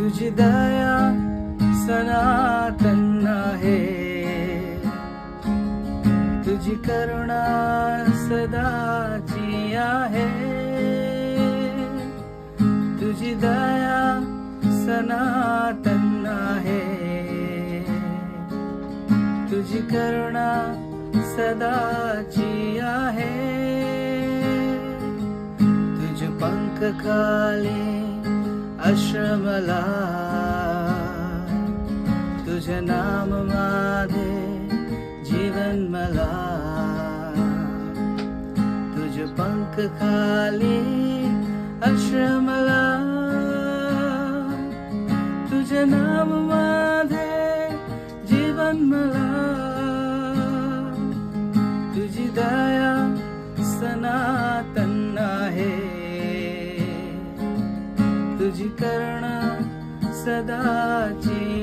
तुझी दया सनातन आहे, तुझी करुणा सदाची आहे. तुझी दया सनातन आहे, तुझी करुणा सदाची आहे. तुझ पंख खाली आश्रमला, तुझ नाम माझे जीवन मला. तुझ पंख खाली आश्रमला, तुझ नाम माझे जीवन मला. तुझी दया सनातन आहे, तुझी करुणा सदाची